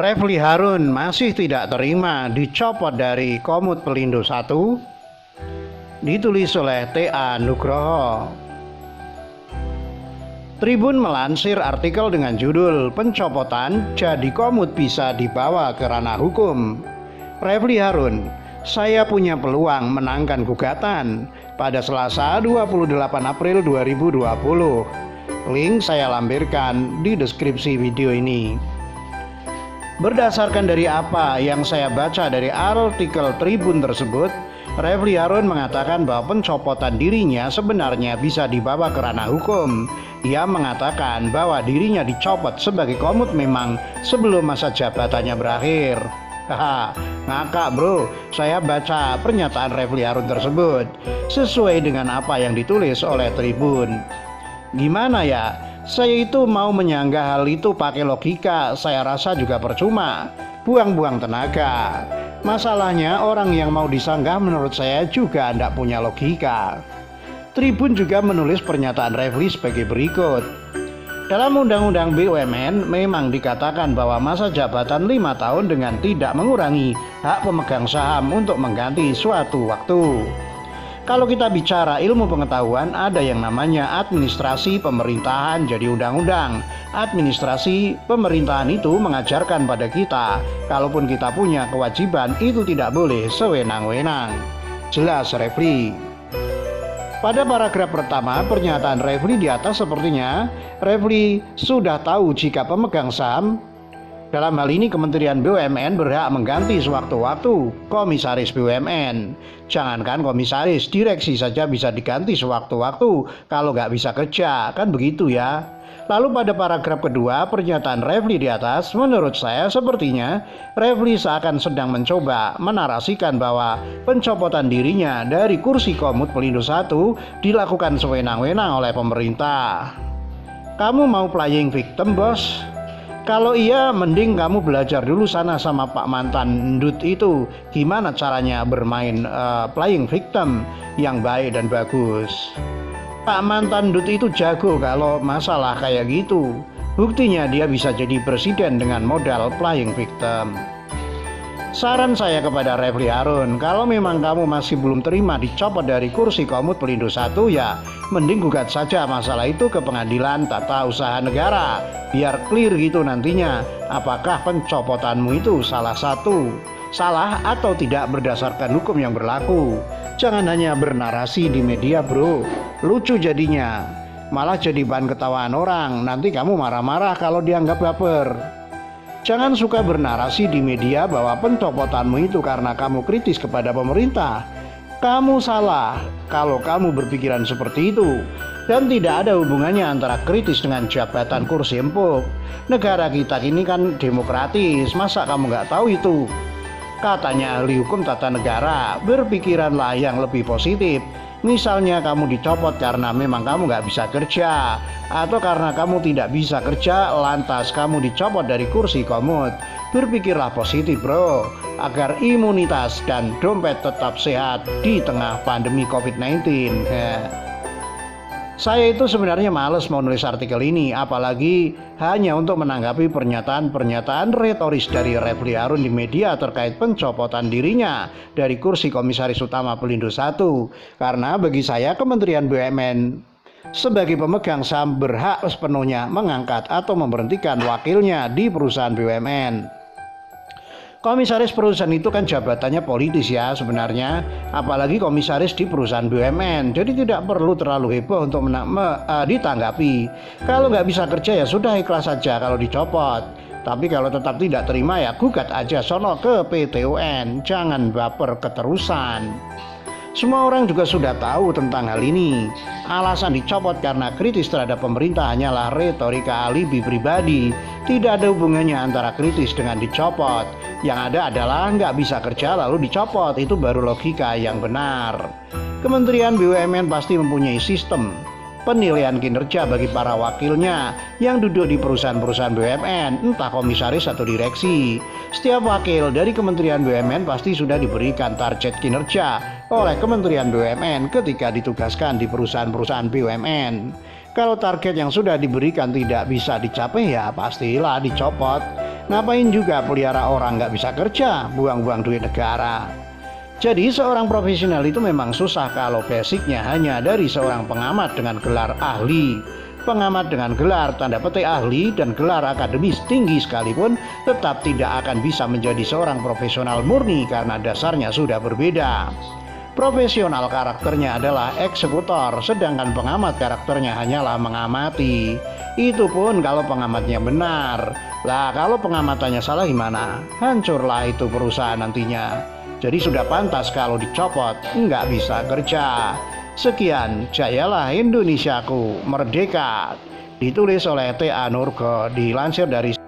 Refly Harun masih tidak terima dicopot dari Komut Pelindo 1. Ditulis oleh T.A. Nugroho. Tribun melansir artikel dengan judul "Pencopotan jadi Komut bisa dibawa ke ranah hukum". Refly Harun, saya punya peluang menangkan gugatan pada Selasa 28 April 2020. Link saya lampirkan di deskripsi video ini. Berdasarkan dari apa yang saya baca dari artikel Tribun tersebut, Refly Harun mengatakan bahwa pencopotan dirinya sebenarnya bisa dibawa ke ranah hukum. Ia mengatakan bahwa dirinya dicopot sebagai Komut memang sebelum masa jabatannya berakhir. Haha, ngakak bro, saya baca pernyataan Refly Harun tersebut sesuai dengan apa yang ditulis oleh Tribun. Gimana ya? Saya itu mau menyanggah hal itu pakai logika, saya rasa juga percuma, buang-buang tenaga. Masalahnya orang yang mau disanggah menurut saya juga tidak punya logika. Tribun juga menulis pernyataan Refly sebagai berikut. Dalam Undang-Undang BUMN memang dikatakan bahwa masa jabatan 5 tahun dengan tidak mengurangi hak pemegang saham untuk mengganti suatu waktu. Kalau kita bicara ilmu pengetahuan, ada yang namanya administrasi pemerintahan jadi undang-undang. Administrasi pemerintahan itu mengajarkan pada kita, kalaupun kita punya kewajiban, itu tidak boleh sewenang-wenang. Jelas Refly. Pada paragraf pertama pernyataan Refly di atas sepertinya Refly sudah tahu jika pemegang saham, dalam hal ini Kementerian BUMN, berhak mengganti sewaktu-waktu komisaris BUMN. Jangankan komisaris, direksi saja bisa diganti sewaktu-waktu kalau nggak bisa kerja, kan begitu ya. Lalu pada paragraf kedua pernyataan Refly di atas, menurut saya sepertinya Refly seakan sedang mencoba menarasikan bahwa pencopotan dirinya dari kursi Komut Pelindo 1 dilakukan sewenang-wenang oleh pemerintah. Kamu mau playing victim, bos? Kalau iya, mending kamu belajar dulu sana sama Pak mantan Ndut itu, gimana caranya bermain playing victim yang baik dan bagus. Pak mantan Ndut itu jago kalau masalah kayak gitu. Buktinya dia bisa jadi presiden dengan modal playing victim. Saran saya kepada Refly Harun, kalau memang kamu masih belum terima dicopot dari kursi Komut Pelindo 1, ya mending gugat saja masalah itu ke Pengadilan Tata Usaha Negara, biar clear gitu nantinya apakah pencopotanmu itu salah atau tidak berdasarkan hukum yang berlaku. Jangan hanya bernarasi di media bro, lucu jadinya, malah jadi bahan ketawaan orang, nanti kamu marah-marah kalau dianggap baper. Jangan suka bernarasi di media bahwa pencopotanmu itu karena kamu kritis kepada pemerintah. Kamu salah kalau kamu berpikiran seperti itu. Dan tidak ada hubungannya antara kritis dengan jabatan kursi empuk. Negara kita ini kan demokratis, masa kamu nggak tahu itu? Katanya ahli hukum tata negara, berpikiranlah yang lebih positif. Misalnya kamu dicopot karena memang kamu nggak bisa kerja, atau karena kamu tidak bisa kerja lantas kamu dicopot dari kursi Komut. Berpikirlah positif bro, agar imunitas dan dompet tetap sehat di tengah pandemi COVID-19. Saya itu sebenarnya males mau nulis artikel ini, apalagi hanya untuk menanggapi pernyataan-pernyataan retoris dari Refly Harun di media terkait pencopotan dirinya dari kursi Komisaris Utama Pelindo 1. Karena bagi saya Kementerian BUMN sebagai pemegang saham berhak sepenuhnya mengangkat atau memberhentikan wakilnya di perusahaan BUMN. Komisaris perusahaan itu kan jabatannya politis ya sebenarnya, apalagi komisaris di perusahaan BUMN. Jadi tidak perlu terlalu heboh untuk ditanggapi. Kalau nggak bisa kerja ya sudah, ikhlas saja kalau dicopot. Tapi kalau tetap tidak terima ya gugat aja sono ke PT UN, jangan baper keterusan. Semua orang juga sudah tahu tentang hal ini. Alasan dicopot karena kritis terhadap pemerintah hanyalah retorika alibi pribadi. Tidak ada hubungannya antara kritis dengan dicopot. Yang ada adalah nggak bisa kerja lalu dicopot, itu baru logika yang benar. Kementerian BUMN pasti mempunyai sistem penilaian kinerja bagi para wakilnya yang duduk di perusahaan-perusahaan BUMN, entah komisaris atau direksi. Setiap wakil dari Kementerian BUMN pasti sudah diberikan target kinerja oleh Kementerian BUMN ketika ditugaskan di perusahaan-perusahaan BUMN. Kalau target yang sudah diberikan tidak bisa dicapai, ya pastilah dicopot. Ngapain juga pelihara orang nggak bisa kerja, buang-buang duit negara. Jadi seorang profesional itu memang susah kalau basicnya hanya dari seorang pengamat dengan gelar ahli. Pengamat dengan gelar tanda petik ahli dan gelar akademis tinggi sekalipun tetap tidak akan bisa menjadi seorang profesional murni karena dasarnya sudah berbeda. Profesional karakternya adalah eksekutor, sedangkan pengamat karakternya hanyalah mengamati. Itu pun kalau pengamatnya benar. Lah kalau pengamatannya salah gimana? Hancurlah itu perusahaan nantinya. Jadi sudah pantas kalau dicopot, nggak bisa kerja. Sekian, jayalah Indonesiaku, merdeka. Ditulis oleh T.A. Nurgo, dilansir dari